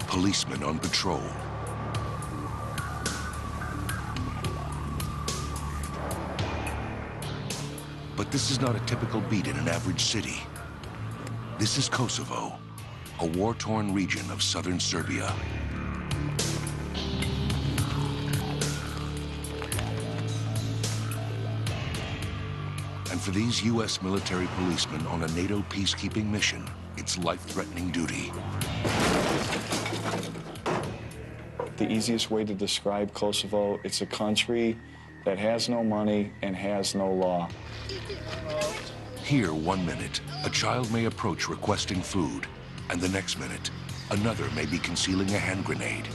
Policemen on patrol. But this is not a typical beat in an average city. This is Kosovo, a war-torn region of southern Serbia. And for these U.S. military policemen on a NATO peacekeeping mission, it's life-threatening duty. The easiest way to describe Kosovo, it's a country that has no money and has no law. Here, 1 minute, a child may approach requesting food, and the next minute, another may be concealing a hand grenade.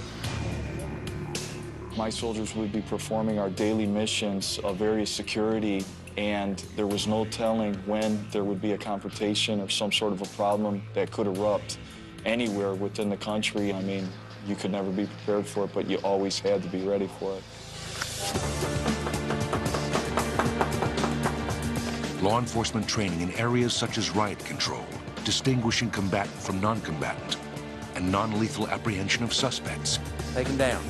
My soldiers would be performing our daily missions of various security, and there was no telling when there would be a confrontation or some sort of a problem that could erupt anywhere within the country. I mean, you could never be prepared for it, but you always had to be ready for it. Law enforcement training in areas such as riot control, distinguishing combatant from non-combatant, and non-lethal apprehension of suspects. Take him down.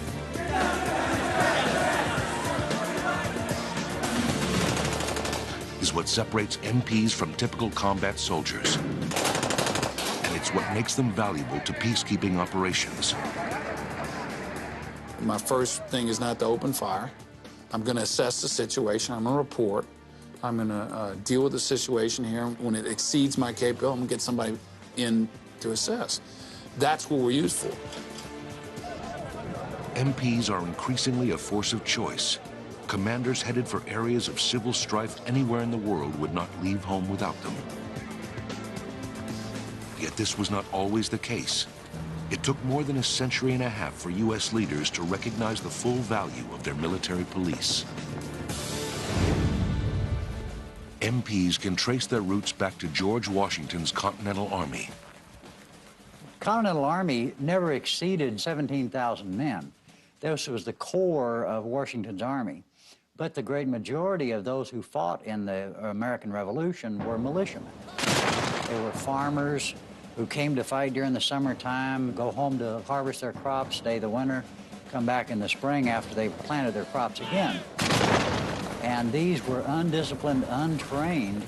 Is what separates MPs from typical combat soldiers. And it's what makes them valuable to peacekeeping operations. My first thing is not to open fire. I'm going to assess the situation. I'm going to report. I'm going to deal with the situation here. When it exceeds my capability, I'm going to get somebody in to assess. That's what we're used for. MPs are increasingly a force of choice. Commanders headed for areas of civil strife anywhere in the world would not leave home without them. Yet this was not always the case. It took more than a century and a half for U.S. leaders to recognize the full value of their military police. MPs can trace their roots back to George Washington's Continental Army. Continental Army never exceeded 17,000 men. This was the core of Washington's army. But the great majority of those who fought in the American Revolution were militiamen. They were farmers who came to fight during the summertime, go home to harvest their crops, stay the winter, come back in the spring after they planted their crops again. And these were undisciplined, untrained,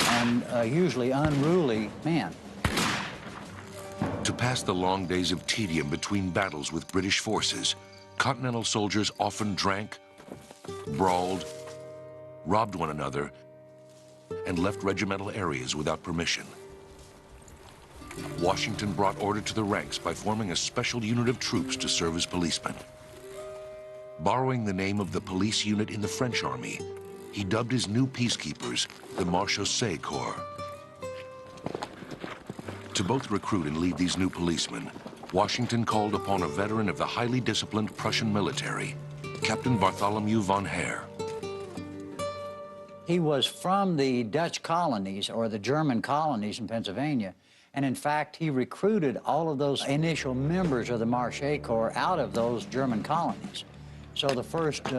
and usually unruly men. To pass the long days of tedium between battles with British forces, Continental soldiers often drank, brawled, robbed one another, and left regimental areas without permission. Washington brought order to the ranks by forming a special unit of troops to serve as policemen. Borrowing the name of the police unit in the French army, he dubbed his new peacekeepers the Marechaussee Corps. To both recruit and lead these new policemen, Washington called upon a veteran of the highly disciplined Prussian military, Captain Bartholomew von Heer. He was from the Dutch colonies, or the German colonies in Pennsylvania, and in fact, he recruited all of those initial members of the Marechaussee Corps out of those German colonies. So the first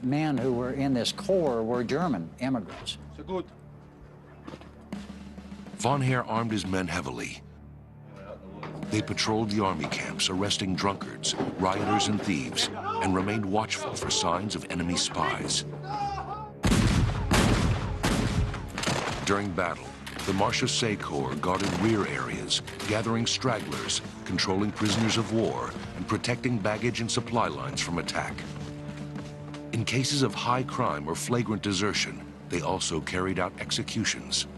men who were in this corps were German immigrants. So good. Von Heer armed his men heavily. They patrolled the army camps, arresting drunkards, rioters, and thieves, and remained watchful for signs of enemy spies. During battle, the Marechaussee Corps guarded rear areas, gathering stragglers, controlling prisoners of war, and protecting baggage and supply lines from attack. In cases of high crime or flagrant desertion, they also carried out executions.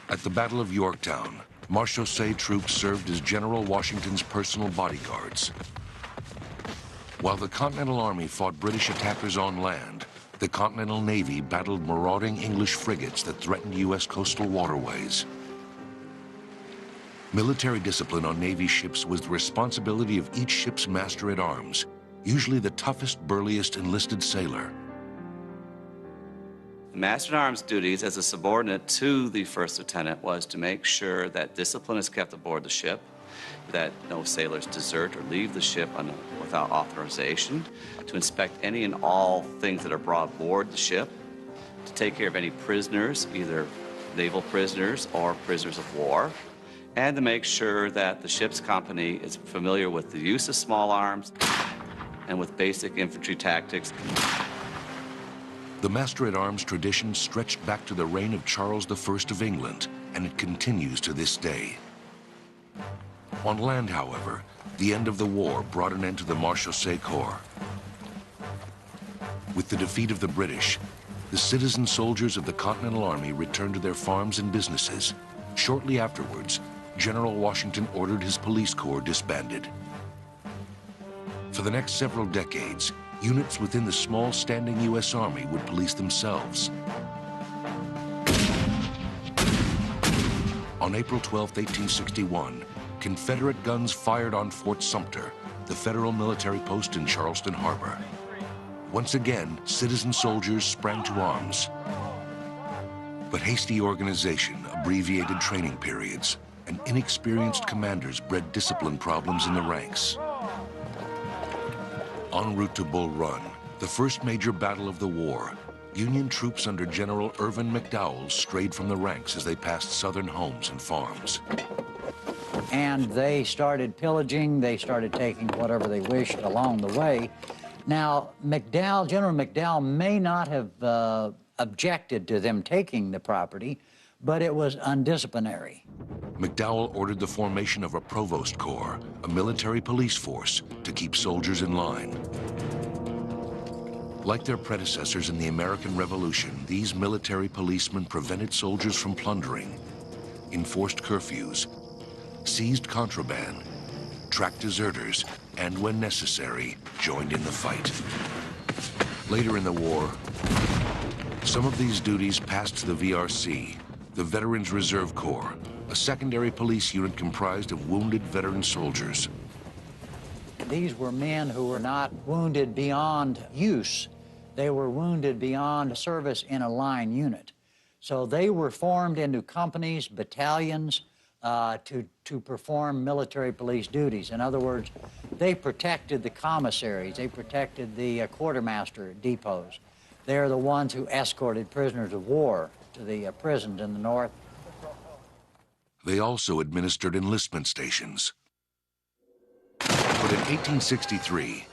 At the Battle of Yorktown, Marechaussee troops served as General Washington's personal bodyguards. While the Continental Army fought British attackers on land, the Continental Navy battled marauding English frigates that threatened U.S. coastal waterways. Military discipline on Navy ships was the responsibility of each ship's master-at-arms, usually the toughest, burliest enlisted sailor. The Master-at-Arms duties as a subordinate to the first lieutenant was to make sure that discipline is kept aboard the ship, that no sailors desert or leave the ship without authorization, to inspect any and all things that are brought aboard the ship, to take care of any prisoners, either naval prisoners or prisoners of war, and to make sure that the ship's company is familiar with the use of small arms and with basic infantry tactics. The Master-at-Arms tradition stretched back to the reign of Charles I of England, and it continues to this day. On land, however, the end of the war brought an end to the Marechaussee Corps. With the defeat of the British, the citizen soldiers of the Continental Army returned to their farms and businesses. Shortly afterwards, General Washington ordered his police corps disbanded. For the next several decades, units within the small standing U.S. Army would police themselves. On April 12, 1861, Confederate guns fired on Fort Sumter, the federal military post in Charleston Harbor. Once again, citizen soldiers sprang to arms. But hasty organization, abbreviated training periods, and inexperienced commanders bred discipline problems in the ranks. En route to Bull Run, the first major battle of the war, Union troops under General Irvin McDowell strayed from the ranks as they passed Southern homes and farms. And they started pillaging, they started taking whatever they wished along the way. Now, General McDowell may not have objected to them taking the property, but it was undisciplinary. McDowell ordered the formation of a provost corps, a military police force, to keep soldiers in line. Like their predecessors in the American Revolution, these military policemen prevented soldiers from plundering, enforced curfews, seized contraband, tracked deserters, and when necessary, joined in the fight. Later in the war, some of these duties passed to the VRC, the Veterans Reserve Corps, a secondary police unit comprised of wounded veteran soldiers. These were men who were not wounded beyond use. They were wounded beyond service in a line unit. So they were formed into companies, battalions, to perform military police duties. In other words, they protected the commissaries, they protected the quartermaster depots. They're the ones who escorted prisoners of war to the prisons in the North. They also administered enlistment stations. But in 1863,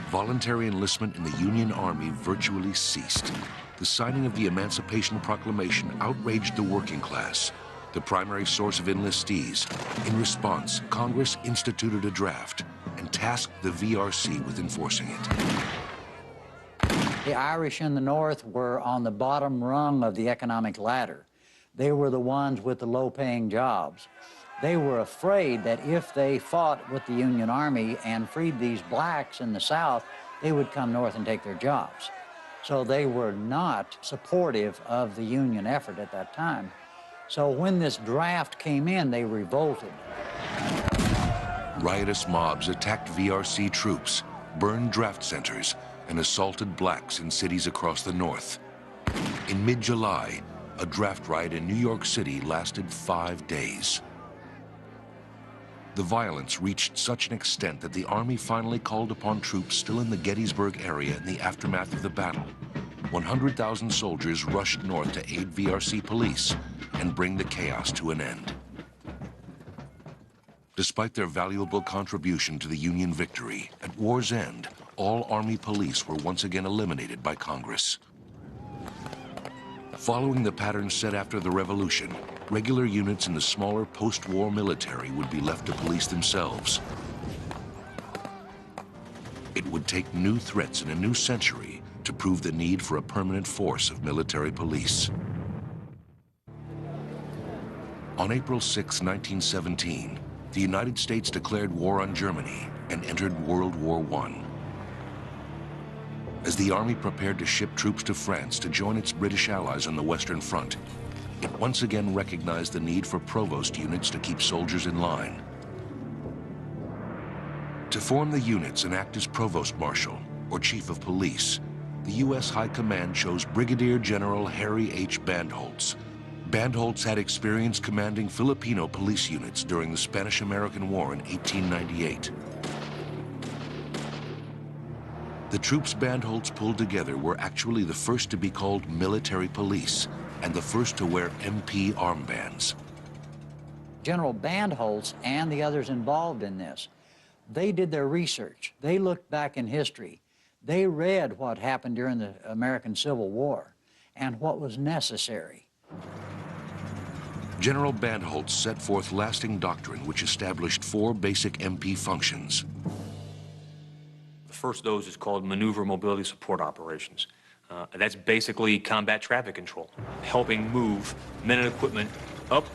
voluntary enlistment in the Union Army virtually ceased. The signing of the Emancipation Proclamation outraged the working class, the primary source of enlistees. In response, Congress instituted a draft and tasked the VRC with enforcing it. The Irish in the North were on the bottom rung of the economic ladder. They were the ones with the low-paying jobs. They were afraid that if they fought with the Union Army and freed these blacks in the South, they would come north and take their jobs. So they were not supportive of the Union effort at that time. So when this draft came in, they revolted. Riotous mobs attacked VRC troops, burned draft centers, and assaulted blacks in cities across the North. In mid-July, a draft riot in New York City lasted 5 days. The violence reached such an extent that the Army finally called upon troops still in the Gettysburg area in the aftermath of the battle. 100,000 soldiers rushed north to aid VRC police and bring the chaos to an end. Despite their valuable contribution to the Union victory, at war's end, all Army police were once again eliminated by Congress. Following the pattern set after the Revolution, regular units in the smaller post-war military would be left to police themselves. It would take new threats in a new century to prove the need for a permanent force of military police. On April 6, 1917, the United States declared war on Germany and entered World War I. As the Army prepared to ship troops to France to join its British allies on the Western Front, it once again recognized the need for provost units to keep soldiers in line. To form the units and act as provost marshal, or chief of police, the U.S. High Command chose Brigadier General Harry H. Bandholtz. Bandholtz had experience commanding Filipino police units during the Spanish-American War in 1898. The troops Bandholtz pulled together were actually the first to be called military police, and the first to wear MP armbands. General Bandholz and the others involved in this, they did their research. They looked back in history. They read what happened during the American Civil War and what was necessary. General Bandholz set forth lasting doctrine which established 4 basic MP functions. The first of those is called Maneuver Mobility Support Operations. That's basically combat traffic control, helping move men and equipment up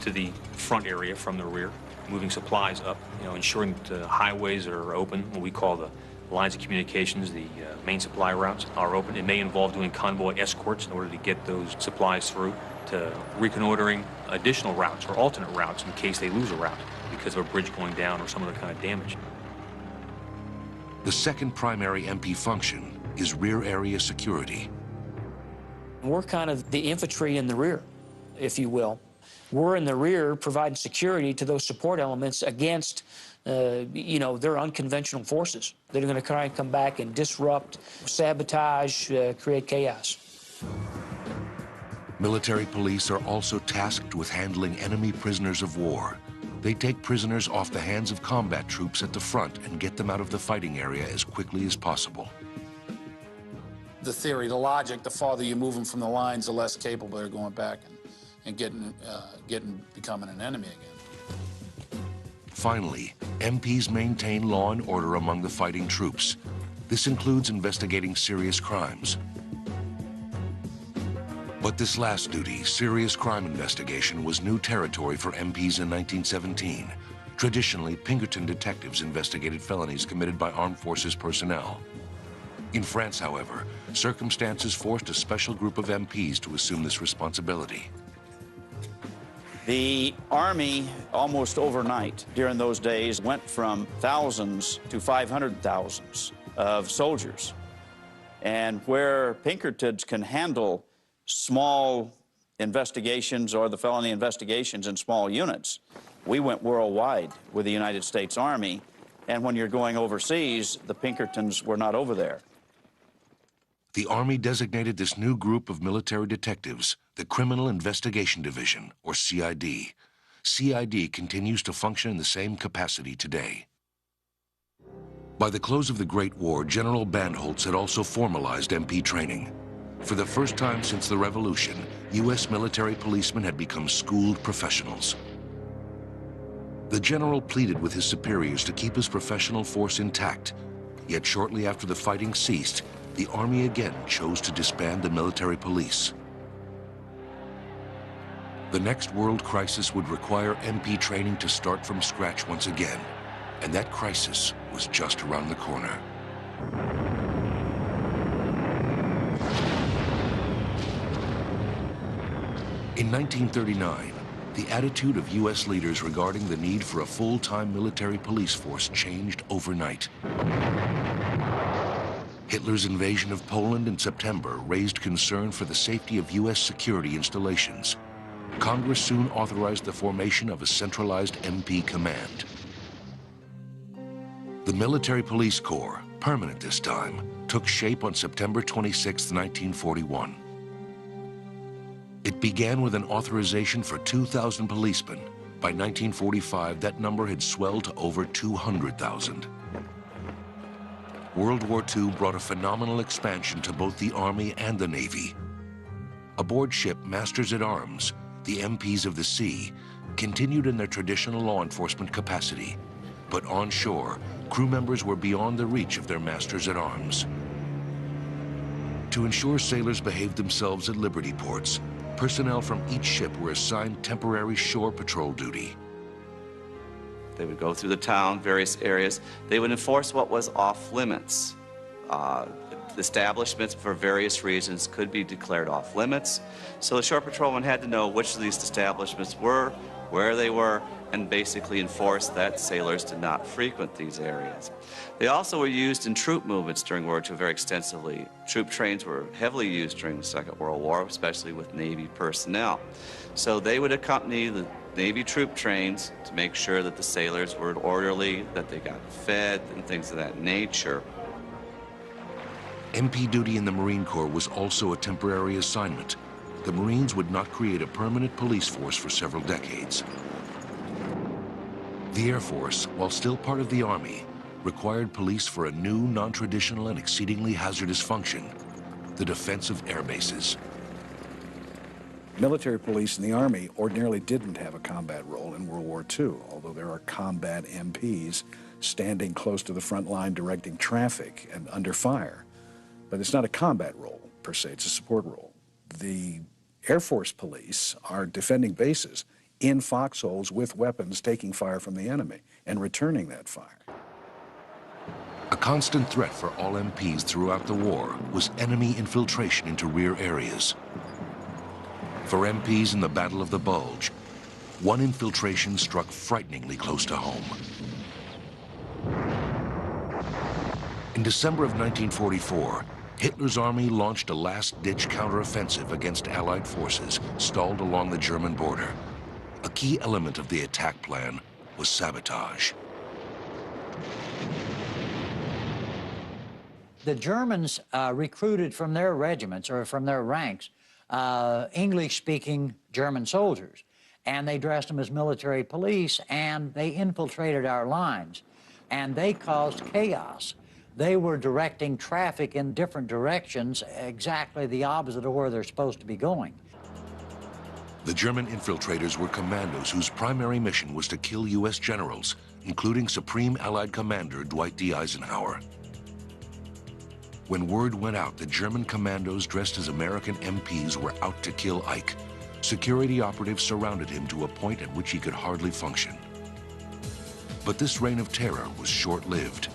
to the front area from the rear, moving supplies up, ensuring that the highways are open, what we call the lines of communications, the main supply routes are open. It may involve doing convoy escorts in order to get those supplies through, to reconnoitering additional routes or alternate routes in case they lose a route because of a bridge going down or some other kind of damage. The second primary MP function is rear area security. We're kind of the infantry in the rear, if you will. We're in the rear providing security to those support elements against, their unconventional forces that are going to try and come back and disrupt, sabotage, create chaos. Military police are also tasked with handling enemy prisoners of war. They take prisoners off the hands of combat troops at the front and get them out of the fighting area as quickly as possible. The theory, the logic, the farther you move them from the lines, the less capable they're going back and becoming an enemy again. Finally, MPs maintain law and order among the fighting troops. This includes investigating serious crimes. But this last duty, serious crime investigation, was new territory for MPs in 1917. Traditionally, Pinkerton detectives investigated felonies committed by armed forces personnel. In France, however, circumstances forced a special group of MPs to assume this responsibility. The Army, almost overnight during those days, went from thousands to 500,000 of soldiers. And where Pinkertons can handle small investigations or the felony investigations in small units, we went worldwide with the United States Army. And when you're going overseas, the Pinkertons were not over there. The Army designated this new group of military detectives the Criminal Investigation Division, or CID. CID continues to function in the same capacity today. By the close of the Great War, General Bandholz had also formalized MP training. For the first time since the Revolution, U.S. military policemen had become schooled professionals. The general pleaded with his superiors to keep his professional force intact, yet shortly after the fighting ceased, the Army again chose to disband the military police. The next world crisis would require MP training to start from scratch once again, and that crisis was just around the corner. In 1939, the attitude of U.S. leaders regarding the need for a full-time military police force changed overnight. Hitler's invasion of Poland in September raised concern for the safety of U.S. security installations. Congress soon authorized the formation of a centralized MP command. The Military Police Corps, permanent this time, took shape on September 26, 1941. It began with an authorization for 2,000 policemen. By 1945, that number had swelled to over 200,000. World War II brought a phenomenal expansion to both the Army and the Navy. Aboard ship Masters-at-Arms, the MPs of the sea continued in their traditional law enforcement capacity, but on shore, crew members were beyond the reach of their Masters-at-Arms. To ensure sailors behaved themselves at liberty ports, personnel from each ship were assigned temporary shore patrol duty. They would go through the town, various areas. They would enforce what was off limits. Establishments, for various reasons, could be declared off limits. So the shore patrolman had to know which of these establishments were, where they were, and basically enforce that sailors did not frequent these areas. They also were used in troop movements during World War II very extensively. Troop trains were heavily used during the Second World War, especially with Navy personnel. So they would accompany the Navy troop trains to make sure that the sailors were orderly, that they got fed, and things of that nature. MP duty in the Marine Corps was also a temporary assignment. the Marines would not create a permanent police force for several decades. The Air Force, while still part of the Army, required police for a new, non-traditional, and exceedingly hazardous function: the defense of air bases. Military police in the Army ordinarily didn't have a combat role in World War II, although there are combat MPs standing close to the front line directing traffic and under fire. But it's not a combat role, per se, it's a support role. The Air Force police are defending bases in foxholes with weapons, taking fire from the enemy and returning that fire. A constant threat for all MPs throughout the war was enemy infiltration into rear areas. For MPs in the Battle of the Bulge, one infiltration struck frighteningly close to home. In December of 1944, Hitler's army launched a last-ditch counteroffensive against Allied forces stalled along the German border. A key element of the attack plan was sabotage. The Germans recruited from their regiments or from their ranks English-speaking German soldiers, and they dressed them as military police, and they infiltrated our lines, and they caused chaos. They were directing traffic in different directions, exactly the opposite of where they're supposed to be going. The German infiltrators were commandos whose primary mission was to kill U.S. generals, including Supreme Allied Commander Dwight D. Eisenhower. When word went out that German commandos dressed as American MPs were out to kill Ike, security operatives surrounded him to a point at which he could hardly function. But this reign of terror was short-lived.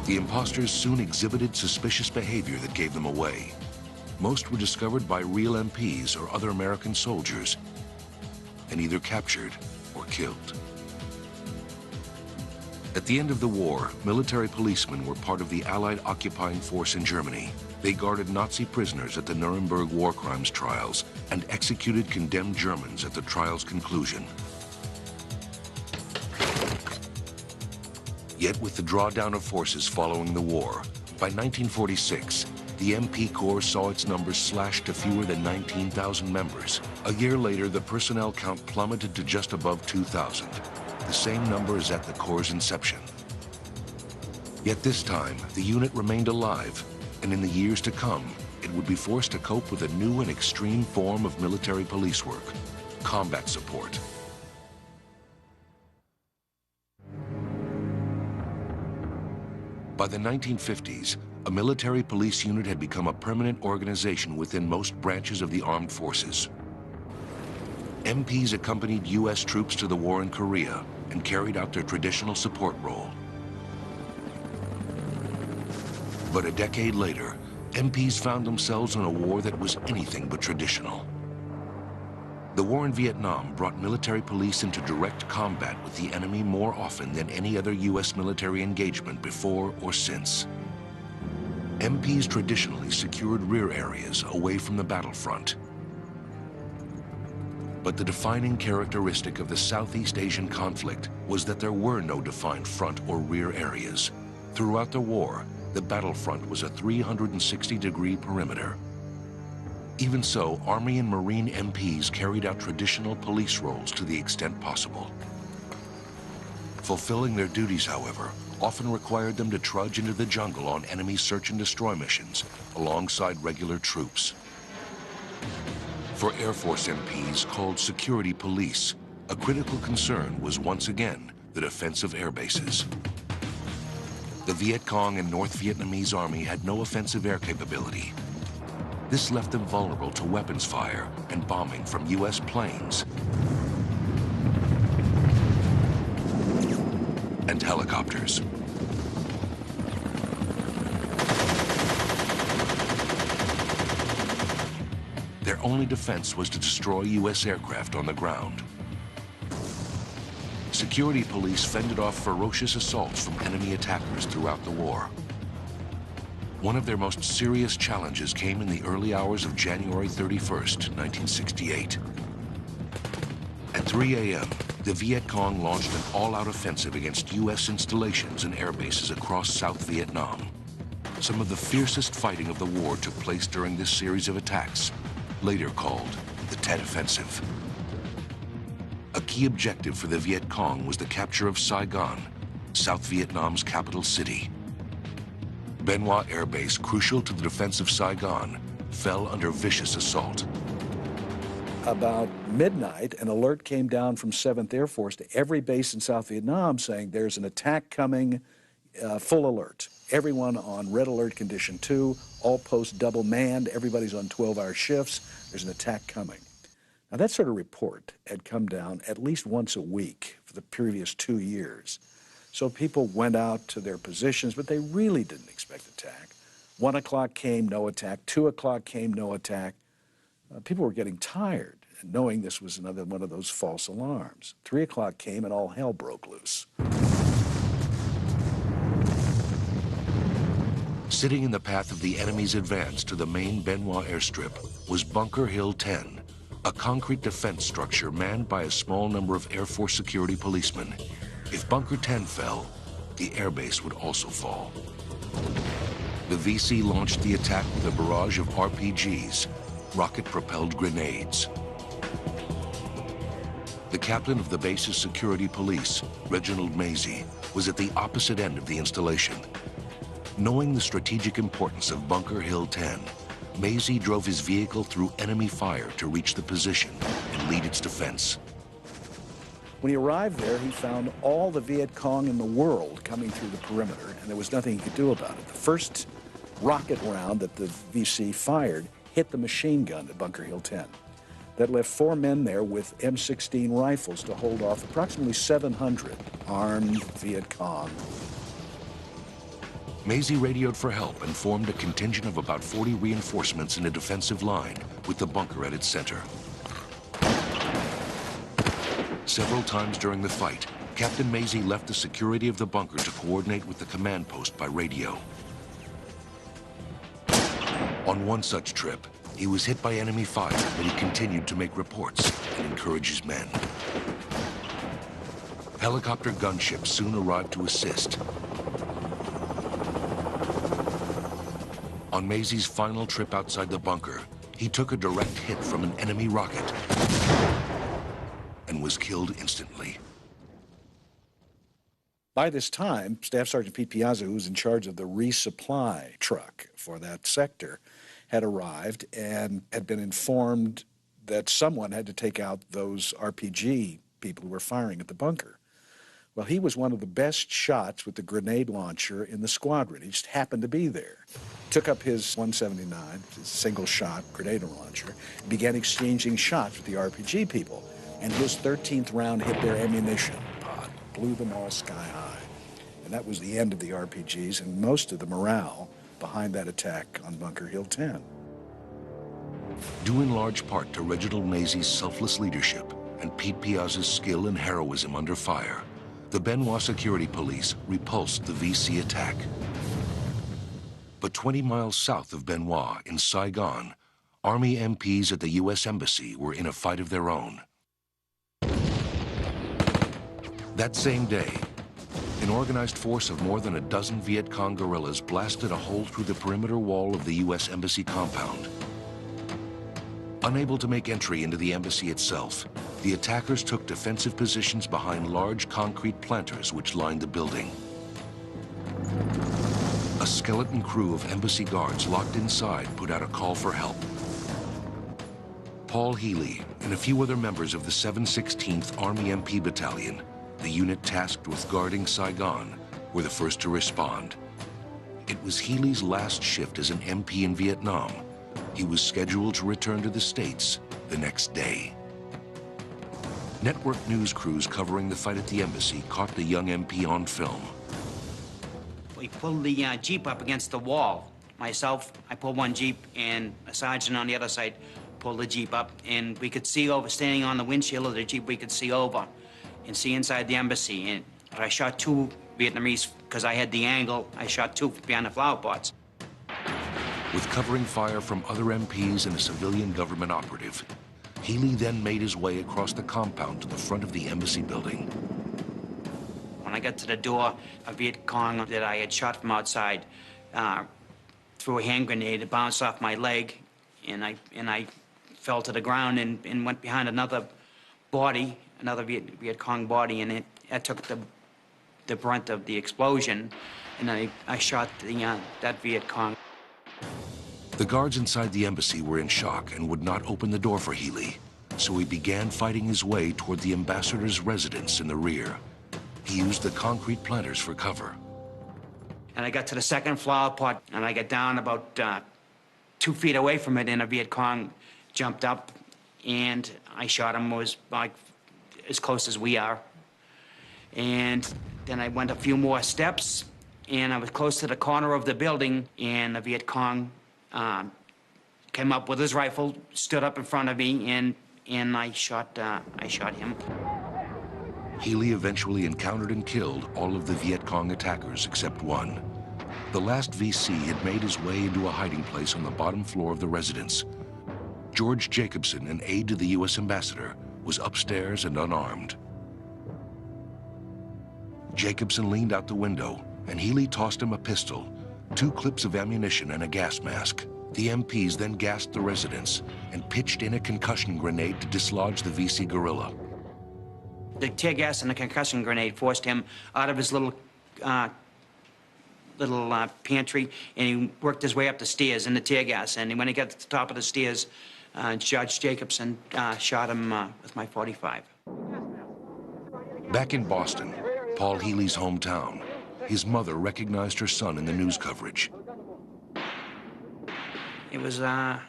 The imposters soon exhibited suspicious behavior that gave them away. Most were discovered by real MPs or other American soldiers and either captured or killed. At the end of the war, military policemen were part of the Allied occupying force in Germany. They guarded Nazi prisoners at the Nuremberg war crimes trials and executed condemned Germans at the trial's conclusion. Yet with the drawdown of forces following the war, by 1946, the MP Corps saw its numbers slashed to fewer than 19,000 members. A year later, the personnel count plummeted to just above 2,000. The same number as at the Corps' inception. Yet this time, the unit remained alive, and in the years to come, it would be forced to cope with a new and extreme form of military police work: combat support. By the 1950s, a military police unit had become a permanent organization within most branches of the armed forces. MPs accompanied U.S. troops to the war in Korea and carried out their traditional support role. But a decade later, MPs found themselves in a war that was anything but traditional. The war in Vietnam brought military police into direct combat with the enemy more often than any other U.S. military engagement before or since. MPs traditionally secured rear areas away from the battlefront. But the defining characteristic of the Southeast Asian conflict was that there were no defined front or rear areas. Throughout the war, the battlefront was a 360-degree perimeter. Even so, Army and Marine MPs carried out traditional police roles to the extent possible. Fulfilling their duties, however, often required them to trudge into the jungle on enemy search and destroy missions alongside regular troops. For Air Force MPs called security police, a critical concern was once again the defense of air bases. The Viet Cong and North Vietnamese Army had no offensive air capability. This left them vulnerable to weapons fire and bombing from U.S. planes and helicopters. Their only defense was to destroy U.S. aircraft on the ground. Security police fended off ferocious assaults from enemy attackers throughout the war. One of their most serious challenges came in the early hours of January 31st, 1968. At 3 a.m., the Viet Cong launched an all-out offensive against U.S. installations and air bases across South Vietnam. Some of the fiercest fighting of the war took place during this series of attacks, later called the Tet Offensive. A key objective for the Viet Cong was the capture of Saigon, South Vietnam's capital city. Bien Hoa Air Base, crucial to the defense of Saigon, fell under vicious assault. About midnight, an alert came down from 7th Air Force to every base in South Vietnam saying there's an attack coming, full alert. Everyone on red alert condition 2, all posts double manned, everybody's on 12-hour shifts, there's an attack coming. Now that sort of report had come down at least once a week for the previous 2 years. So people went out to their positions, but they really didn't expect attack. 1 o'clock came, no attack. 2 o'clock came, no attack. People were getting tired, knowing this was another one of those false alarms. 3 o'clock came and all hell broke loose. Sitting in the path of the enemy's advance to the main Bien Hoa airstrip was Bunker Hill 10, a concrete defense structure manned by a small number of Air Force security policemen. If Bunker 10 fell, the airbase would also fall. The VC launched the attack with a barrage of RPGs, rocket-propelled grenades. The captain of the base's security police, Reginald Mazie, was at the opposite end of the installation. Knowing the strategic importance of Bunker Hill 10, Mazie drove his vehicle through enemy fire to reach the position and lead its defense. When he arrived there, he found all the Viet Cong in the world coming through the perimeter, and there was nothing he could do about it. The first rocket round that the VC fired hit the machine gun at Bunker Hill 10. That left 4 men there with M16 rifles to hold off approximately 700 armed Viet Cong. Mazie radioed for help and formed a contingent of about 40 reinforcements in a defensive line with the bunker at its center. Several times during the fight, Captain Mazie left the security of the bunker to coordinate with the command post by radio. On one such trip, he was hit by enemy fire, but he continued to make reports and encourage his men. Helicopter gunships soon arrived to assist. On Mazie's final trip outside the bunker, he took a direct hit from an enemy rocket and was killed instantly. By this time, Staff Sergeant Pete Piazza, who was in charge of the resupply truck for that sector, had arrived and had been informed that someone had to take out those RPG people who were firing at the bunker. Well, he was one of the best shots with the grenade launcher in the squadron. He just happened to be there. Took up his 179, his single-shot grenade launcher, and began exchanging shots with the RPG people. And his 13th round hit their ammunition pod, blew them all sky high. And that was the end of the RPGs and most of the morale behind that attack on Bunker Hill 10. Due in large part to Reginald Mazie's selfless leadership and Pete Piazza's skill and heroism under fire, the Bien Hoa Security Police repulsed the VC attack. But 20 miles south of Bien Hoa, in Saigon, Army MPs at the U.S. Embassy were in a fight of their own. That same day, an organized force of more than a dozen Viet Cong guerrillas blasted a hole through the perimeter wall of the U.S. Embassy compound. Unable to make entry into the embassy itself, the attackers took defensive positions behind large concrete planters which lined the building. A skeleton crew of embassy guards locked inside put out a call for help. Paul Healy and a few other members of the 716th Army MP Battalion, the unit tasked with guarding Saigon, were the first to respond. It was Healy's last shift as an MP in Vietnam. He was scheduled to return to the States the next day. Network news crews covering the fight at the embassy caught the young MP on film. We pulled the Jeep up against the wall. Myself, I pulled one Jeep, and a sergeant on the other side pulled the Jeep up, and we could see over, standing on the windshield of the Jeep, we could see over and see inside the embassy. And I shot 2 Vietnamese, because I had the angle, I shot 2 behind the flower pots. With covering fire from other MPs and a civilian government operative, Healy then made his way across the compound to the front of the embassy building. When I got to the door, a Viet Cong that I had shot from outside threw a hand grenade. It bounced off my leg, and I fell to the ground and went behind another body, another Viet Cong body, and it took the brunt of the explosion, and I shot that Viet Cong. The guards inside the embassy were in shock and would not open the door for Healy, so he began fighting his way toward the ambassador's residence in the rear. He used the concrete planters for cover. And I got to the second flower pot, and I got down about 2 feet away from it, and a Viet Cong jumped up, and I shot him. It was like as close as we are. And then I went a few more steps, and I was close to the corner of the building, and a Viet Cong came up with his rifle, stood up in front of me, and I shot him. Healy eventually encountered and killed all of the Viet Cong attackers except one. The last VC had made his way into a hiding place on the bottom floor of the residence. George Jacobson, an aide to the U.S. ambassador, was upstairs and unarmed. Jacobson leaned out the window, and Healy tossed him a pistol, 2 clips of ammunition, and a gas mask. The MPs then gassed the residence and pitched in a concussion grenade to dislodge the VC guerrilla. The tear gas and the concussion grenade forced him out of his little pantry, and he worked his way up the stairs in the tear gas. And when he got to the top of the stairs, Judge Jacobson shot him with my .45. Back in Boston, Paul Healy's hometown, his mother recognized her son in the news coverage. It was about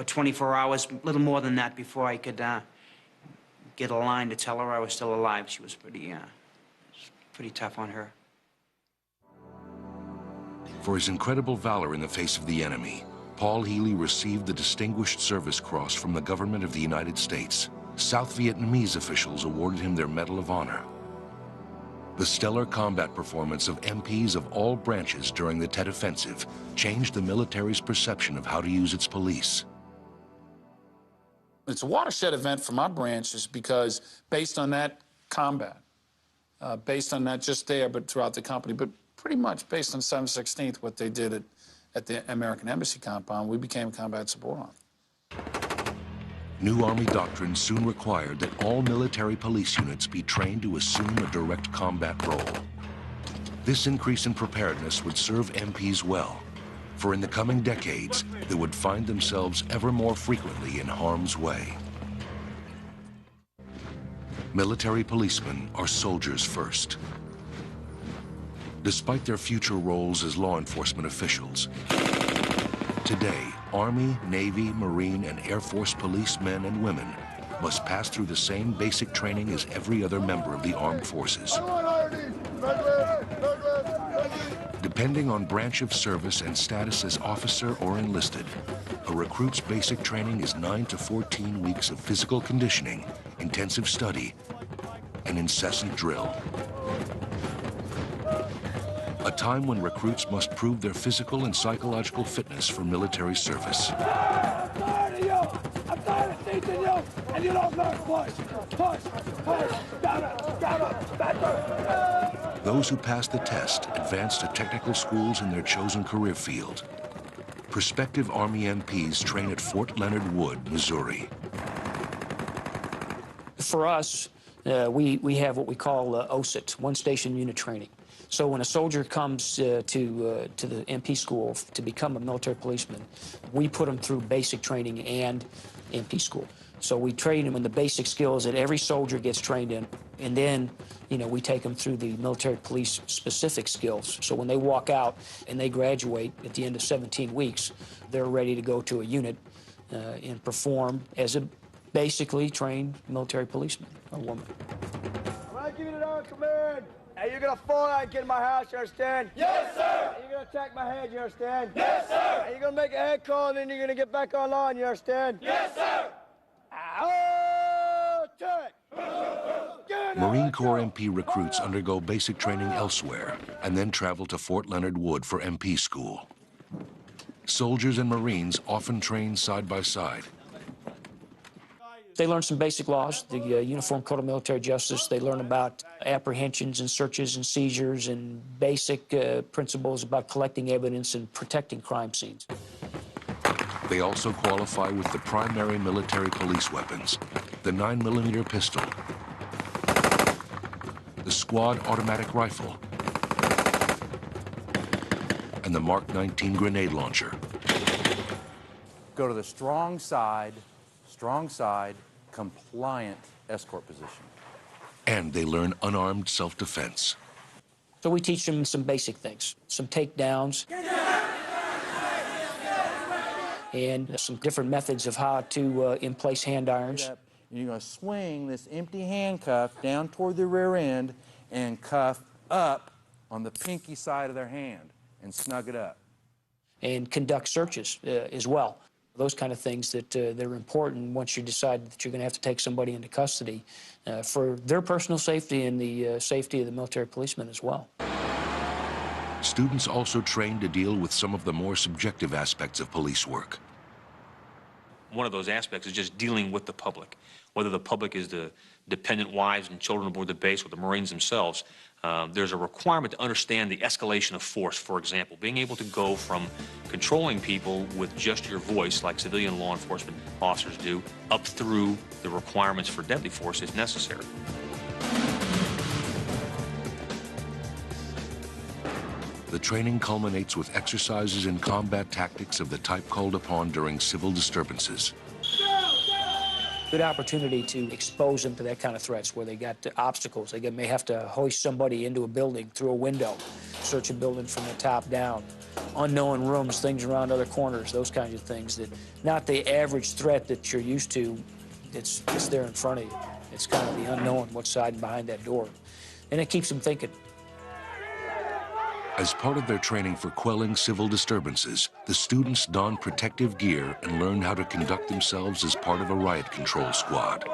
24 hours, a little more than that, before I could get a line to tell her I was still alive. She was pretty tough on her. For his incredible valor in the face of the enemy, Paul Healy received the Distinguished Service Cross from the government of the United States. South Vietnamese officials awarded him their Medal of Honor. The stellar combat performance of MPs of all branches during the Tet Offensive changed the military's perception of how to use its police. It's a watershed event for my branches because based on that combat, based on not just there, but throughout the company, but pretty much based on 7/16, what they did at the American Embassy compound, we became a combat support arm. New Army doctrine soon required that all military police units be trained to assume a direct combat role. This increase in preparedness would serve MPs well, for in the coming decades, they would find themselves ever more frequently in harm's way. Military policemen are soldiers first. Despite their future roles as law enforcement officials, today, Army, Navy, Marine, and Air Force policemen and women must pass through the same basic training as every other member of the armed forces. Depending on branch of service and status as officer or enlisted, a recruit's basic training is 9 to 14 weeks of physical conditioning, intensive study, and incessant drill. A time when recruits must prove their physical and psychological fitness for military service. I'm tired of you! I'm tired of teaching you, and you don't learn. Push, push, push, down it, back up. Those who pass the test advance to technical schools in their chosen career field. Prospective Army MPs train at Fort Leonard Wood, Missouri. For us, we have what we call OSUT, One Station Unit Training. So when a soldier comes to the MP school to become a military policeman, we put them through basic training and MP school. So we train them in the basic skills that every soldier gets trained in, and then, we take them through the military police specific skills. So when they walk out and they graduate at the end of 17 weeks, they're ready to go to a unit and perform as a basically trained military policeman or woman. When I give you the order of command, are you gonna fall out and get in my house, you understand? Yes, sir! Are you gonna attack my head, you understand? Yes, sir! Are you gonna make a head call and then you're gonna get back online, you understand? Yes, sir! Marine Corps MP recruits undergo basic training elsewhere and then travel to Fort Leonard Wood for MP school. Soldiers and Marines often train side by side. They learn some basic laws, the Uniform Code of Military Justice. They learn about apprehensions and searches and seizures and basic principles about collecting evidence and protecting crime scenes. They also qualify with the primary military police weapons, the 9mm pistol, the squad automatic rifle, and the Mark 19 grenade launcher. Go to the strong side, compliant escort position. And they learn unarmed self-defense. So we teach them some basic things, some takedowns, and some different methods of how to in-place hand irons. You're going to swing this empty handcuff down toward the rear end and cuff up on the pinky side of their hand and snug it up. And conduct searches as well. Those kind of things that are important once you decide that you're going to have to take somebody into custody for their personal safety and the safety of the military policemen as well. Students also train to deal with some of the more subjective aspects of police work. One of those aspects is just dealing with the public, whether the public is the dependent wives and children aboard the base or the Marines themselves. There's a requirement to understand the escalation of force, for example, being able to go from controlling people with just your voice, like civilian law enforcement officers do, up through the requirements for deadly force if necessary. The training culminates with exercises in combat tactics of the type called upon during civil disturbances. Good opportunity to expose them to that kind of threats where they got obstacles. They may have to hoist somebody into a building through a window, search a building from the top down, unknown rooms, things around other corners, those kinds of things that not the average threat that you're used to. It's there in front of you. It's kind of the unknown, what's hiding behind that door. And it keeps them thinking. As part of their training for quelling civil disturbances, the students don protective gear and learn how to conduct themselves as part of a riot control squad.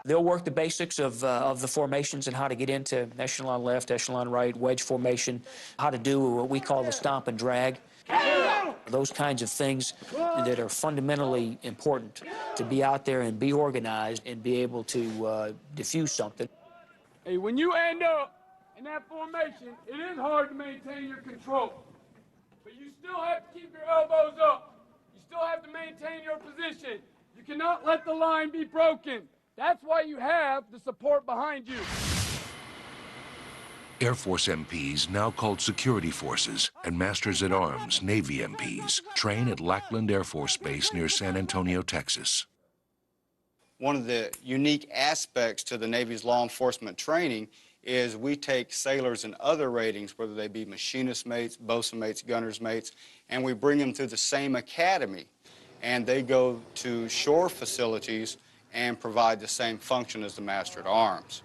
They'll work the basics of the formations and how to get into echelon left, echelon right, wedge formation, how to do what we call the stomp and drag. Those kinds of things that are fundamentally important to be out there and be organized and be able to diffuse something. Hey, when you end up in that formation, it is hard to maintain your control. But you still have to keep your elbows up. You still have to maintain your position. You cannot let the line be broken. That's why you have the support behind you. Air Force MPs, now called Security Forces, and Masters-at-Arms, Navy MPs, train at Lackland Air Force Base near San Antonio, Texas. One of the unique aspects to the Navy's law enforcement training is we take sailors and other ratings, whether they be machinist mates, bosun mates, gunner's mates, and we bring them through the same academy. And they go to shore facilities and provide the same function as the Master-at-Arms.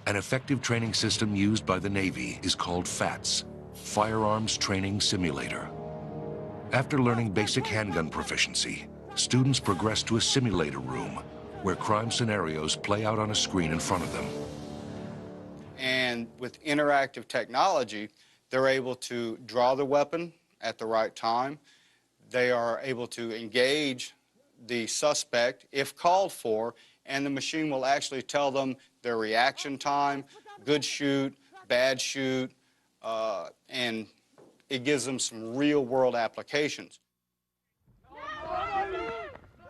An effective training system used by the Navy is called FATS, Firearms Training Simulator. After learning basic handgun proficiency, students progress to a simulator room where crime scenarios play out on a screen in front of them. And with interactive technology, they're able to draw the weapon at the right time. They are able to engage the suspect if called for, and the machine will actually tell them their reaction time, good shoot, bad shoot, and it gives them some real-world applications.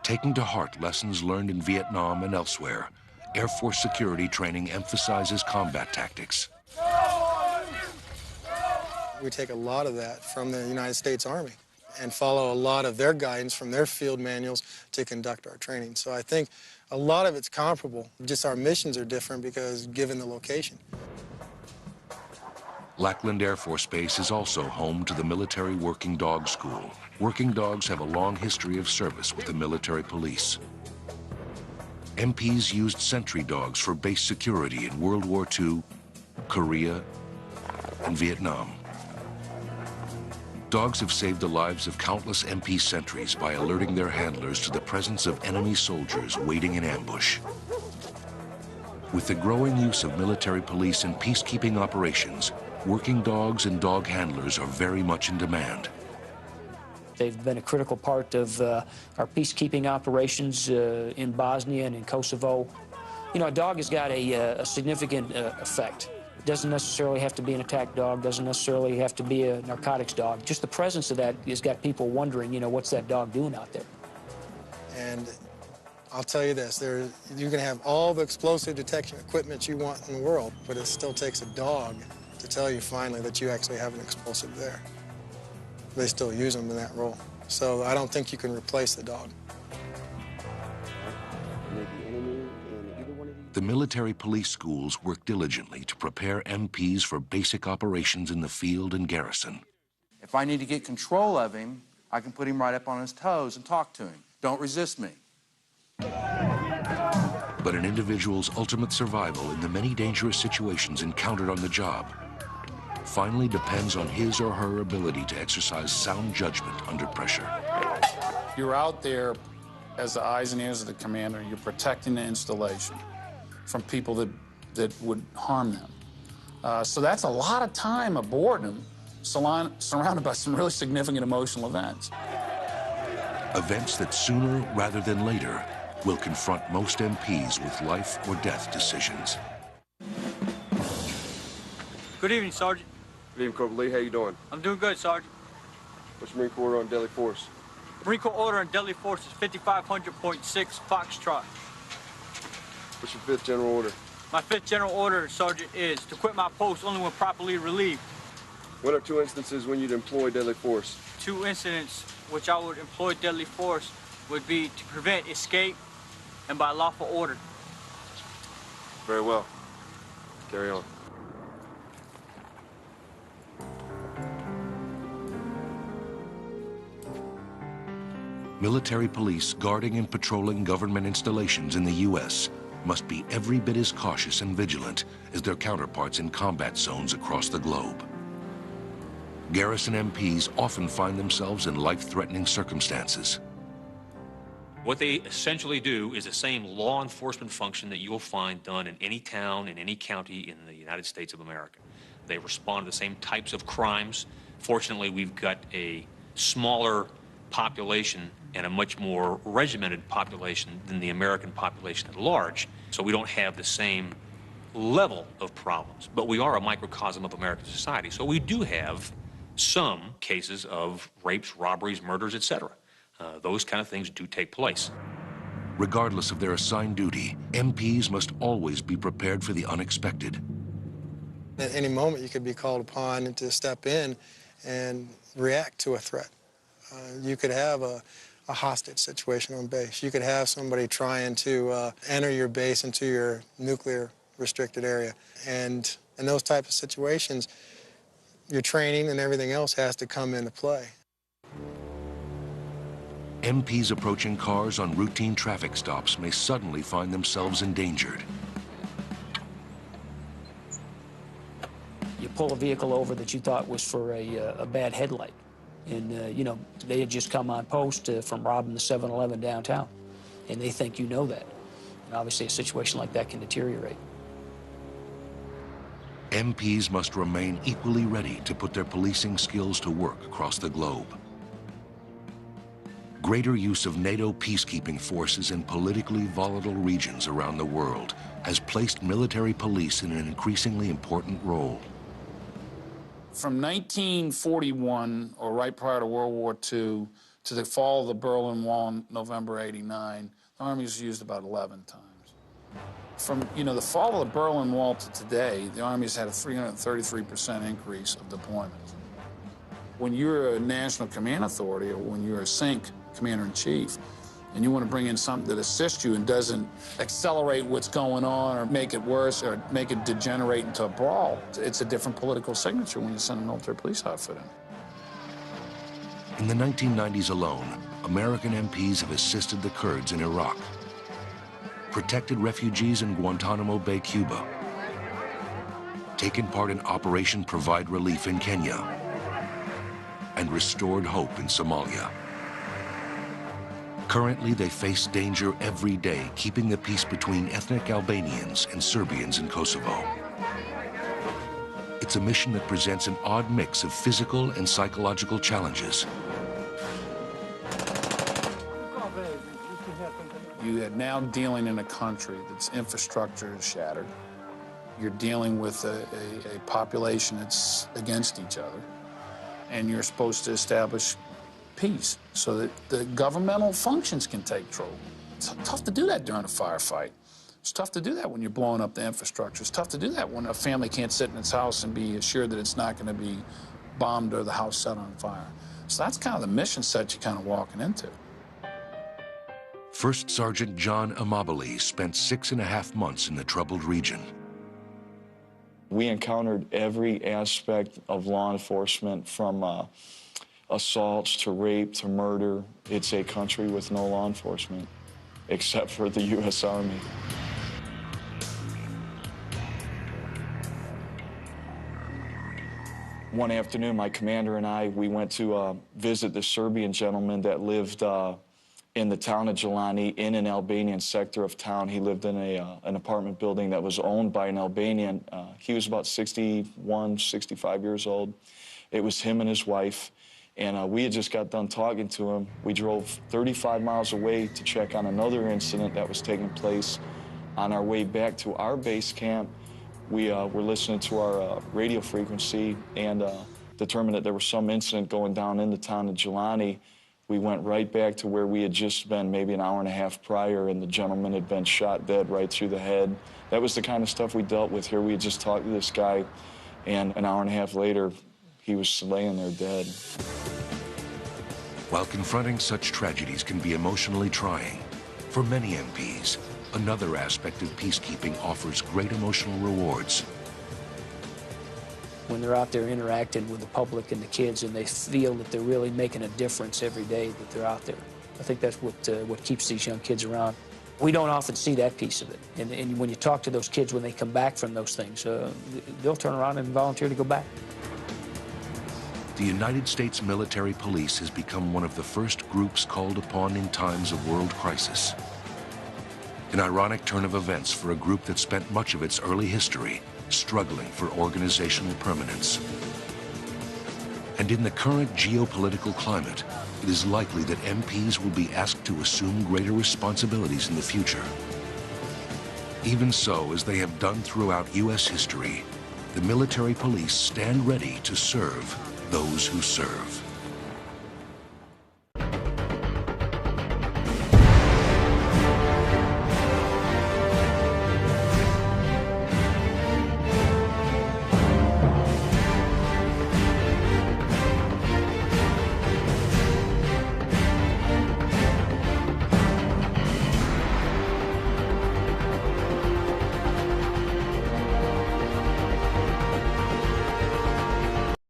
Taking to heart lessons learned in Vietnam and elsewhere, Air Force security training emphasizes combat tactics. We take a lot of that from the United States Army and follow a lot of their guidance from their field manuals to conduct our training. So I think a lot of it's comparable, just our missions are different because given the location. Lackland Air Force Base is also home to the Military Working Dog School. Working dogs have a long history of service with the military police. MPs used sentry dogs for base security in World War II, Korea, and Vietnam. Dogs have saved the lives of countless MP sentries by alerting their handlers to the presence of enemy soldiers waiting in ambush. With the growing use of military police in peacekeeping operations, working dogs and dog handlers are very much in demand. They've been a critical part of our peacekeeping operations in Bosnia and in Kosovo. You know, a dog has got a significant effect. It doesn't necessarily have to be an attack dog, doesn't necessarily have to be a narcotics dog. Just the presence of that has got people wondering, you know, what's that dog doing out there? And I'll tell you this, you can have all the explosive detection equipment you want in the world, but it still takes a dog to tell you finally that you actually have an explosive there. They still use them in that role. So I don't think you can replace the dog. The military police schools work diligently to prepare MPs for basic operations in the field and garrison. If I need to get control of him, I can put him right up on his toes and talk to him. Don't resist me. But an individual's ultimate survival in the many dangerous situations encountered on the job finally depends on his or her ability to exercise sound judgment under pressure. You're out there as the eyes and ears of the commander. You're protecting the installation from people that would harm them. So that's a lot of time aboard them, surrounded by some really significant emotional events. Events that sooner rather than later will confront most MPs with life or death decisions. Good evening, Sergeant. Good evening, Corporal Lee. How you doing? I'm doing good, Sergeant. What's your Marine Corps order on deadly force? Marine Corps order on deadly force is 5500.6 Foxtrot. What's your 5th general order? My 5th general order, Sergeant, is to quit my post only when properly relieved. What are 2 instances when you'd employ deadly force? 2 incidents which I would employ deadly force would be to prevent escape and by lawful order. Very well. Carry on. Military police guarding and patrolling government installations in the U.S. must be every bit as cautious and vigilant as their counterparts in combat zones across the globe. Garrison MPs often find themselves in life-threatening circumstances. What they essentially do is the same law enforcement function that you'll find done in any town, in any county in the United States of America. They respond to the same types of crimes. Fortunately, we've got a smaller population and a much more regimented population than the American population at large, so we don't have the same level of problems. But we are a microcosm of American society, so we do have some cases of rapes, robberies, murders, etc. Those kind of things do take place. Regardless of their assigned duty, MPs must always be prepared for the unexpected. At any moment, you could be called upon to step in and react to a threat. You could have a hostage situation on base. You could have somebody trying to enter your base into your nuclear restricted area. And in those types of situations, your training and everything else has to come into play. MPs approaching cars on routine traffic stops may suddenly find themselves endangered. You pull a vehicle over that you thought was for a bad headlight. And, you know, they had just come on post from robbing the 7-Eleven downtown. And they think you know that. And obviously a situation like that can deteriorate. MPs must remain equally ready to put their policing skills to work across the globe. Greater use of NATO peacekeeping forces in politically volatile regions around the world has placed military police in an increasingly important role. From 1941, or right prior to World War II, to the fall of the Berlin Wall in November '89, the Army was used about 11 times. From, you know, the fall of the Berlin Wall to today, the Army's had a 333% increase of deployments. When you're a national command authority, or when you're a SINC commander-in-chief, and you want to bring in something that assists you and doesn't accelerate what's going on or make it worse or make it degenerate into a brawl, it's a different political signature when you send a military police outfit in. In the 1990s alone, American MPs have assisted the Kurds in Iraq, protected refugees in Guantanamo Bay, Cuba, taken part in Operation Provide Relief in Kenya, and restored hope in Somalia. Currently, they face danger every day, keeping the peace between ethnic Albanians and Serbians in Kosovo. It's a mission that presents an odd mix of physical and psychological challenges. You are now dealing in a country that's infrastructure is shattered. You're dealing with a population that's against each other. And you're supposed to establish peace so that the governmental functions can take control. It's tough to do that during a firefight. It's tough to do that when you're blowing up the infrastructure. It's tough to do that when a family can't sit in its house and be assured that it's not going to be bombed or the house set on fire. So that's kind of the mission set you're kind of walking into. First Sergeant John Amabile spent 6.5 months in the troubled region. We encountered every aspect of law enforcement, from assaults to rape to murder. It's a country with no law enforcement, except for the U.S. Army. One afternoon, my commander and I, we went to visit the Serbian gentleman that lived in the town of Jelani, in an Albanian sector of town. He lived in an apartment building that was owned by an Albanian. He was about 61, 65 years old. It was him and his wife, and we had just got done talking to him. We drove 35 miles away to check on another incident that was taking place. On our way back to our base camp, we were listening to our radio frequency and determined that there was some incident going down in the town of Jelani. We went right back to where we had just been maybe an hour and a half prior, and the gentleman had been shot dead right through the head. That was the kind of stuff we dealt with here. We had just talked to this guy, and an hour and a half later, he was laying there dead. While confronting such tragedies can be emotionally trying, for many MPs, another aspect of peacekeeping offers great emotional rewards. When they're out there interacting with the public and the kids, and they feel that they're really making a difference every day that they're out there, I think that's what keeps these young kids around. We don't often see that piece of it. And when you talk to those kids when they come back from those things, they'll turn around and volunteer to go back. The United States Military Police has become one of the first groups called upon in times of world crisis. An ironic turn of events for a group that spent much of its early history struggling for organizational permanence. And in the current geopolitical climate, it is likely that MPs will be asked to assume greater responsibilities in the future. Even so, as they have done throughout U.S. history, the military police stand ready to serve those who serve.